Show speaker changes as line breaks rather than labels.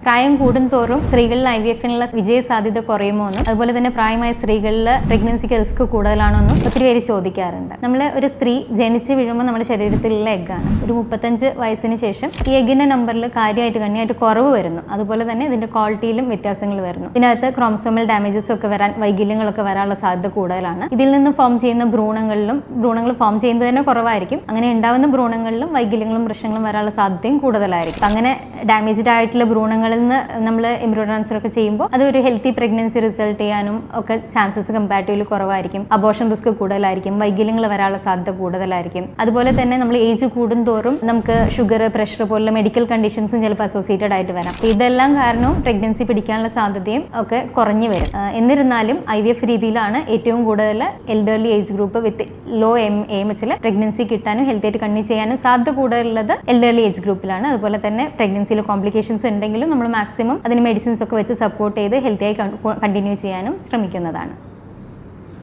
പ്രായം കൂടുന്തോറും സ്ത്രീകളിൽ IVF-നുള്ള വിജയ സാധ്യത കുറയുമോ എന്നും അതുപോലെ തന്നെ പ്രായമായ സ്ത്രീകളിൽ പ്രഗ്നൻസിക്ക് റിസ്ക് കൂടുതലാണോ എന്നും ഒത്തിരി പേര് ചോദിക്കാറുണ്ട്. നമ്മൾ ഒരു സ്ത്രീ ജനിച്ച് വീഴുമ്പോൾ നമ്മുടെ ശരീരത്തിലുള്ള എഗ്ഗാണ്. ഒരു 35 വയസ്സിന് ശേഷം ഈ എഗ്ഗിന്റെ നമ്പറിൽ കാര്യമായിട്ട് കുറവ് വരുന്നു. അതുപോലെ തന്നെ ഇതിന്റെ ക്വാളിറ്റിയിലും വ്യത്യാസങ്ങൾ വരുന്നു. ഇതിനകത്ത് ക്രോമസോമൽ ഡാമേജസ് ഒക്കെ വരാൻ, വൈകല്യങ്ങളൊക്കെ വരാനുള്ള സാധ്യത കൂടുതലാണ്. ഇതിൽ നിന്ന് ഫോം ചെയ്യുന്ന ഭ്രൂണങ്ങൾ ഫോം ചെയ്യുന്നത് തന്നെ കുറവായിരിക്കും. അങ്ങനെ ഉണ്ടാവുന്ന ഭ്രൂണങ്ങളിലും വൈകല്യങ്ങളും പ്രശ്നങ്ങളും വരാനുള്ള സാധ്യതയും കൂടുതലായിരിക്കും. അങ്ങനെ ഡാമേജ്ഡ് ആയിട്ടുള്ള ഭ്രൂണങ്ങളിൽ നിന്ന് നമ്മൾ എംബ്രിയോ ട്രാൻസ്ഫർ ഒക്കെ ചെയ്യുമ്പോൾ അത് ഒരു ഹെൽത്തി പ്രഗ്നൻസി റിസൾട്ട് ചെയ്യാനും ഒക്കെ ചാൻസസ് കമ്പാരിറ്റീവ്ലി കുറവായിരിക്കും. അബോർഷൻ റിസ്ക് കൂടുതലായിരിക്കും. വൈകല്യങ്ങൾ വരാനുള്ള സാധ്യത കൂടുതലായിരിക്കും. അതുപോലെ തന്നെ നമ്മൾ ഏജ് കൂടുന്തോറും നമുക്ക് ഷുഗർ, പ്രഷർ പോലുള്ള മെഡിക്കൽ കണ്ടീഷൻസും ചിലപ്പോൾ അസോസിയേറ്റഡ് ആയിട്ട് വരാം. ഇതെല്ലാം കാരണവും പ്രഗ്നൻസി പിടിക്കാനുള്ള സാധ്യതയും ഒക്കെ കുറഞ്ഞു വരും. എന്നിരുന്നാലും IVF രീതിയിലാണ് ഏറ്റവും കൂടുതൽ elderly age group with low AMH pregnancy കിട്ടാനും ഹെൽത്തി ആയിട്ട് കണ്ടിന്യൂ ചെയ്യാനും സാധ്യത കൂടുതലുള്ളത് എൽഡർലി ഏജ് ഗ്രൂപ്പിലാണ്. അതുപോലെ തന്നെ പ്രഗ്നൻസിയിൽ കോംപ്ലിക്കേഷൻസ് ഉണ്ടെങ്കിലും നമ്മൾ മാക്സിമം അതിന് മെഡിസിൻസ് ഒക്കെ വെച്ച് സപ്പോർട്ട് ചെയ്ത് ഹെൽത്തി ആയി കണ്ടിന്യൂ ചെയ്യാനും ശ്രമിക്കുന്നതാണ്.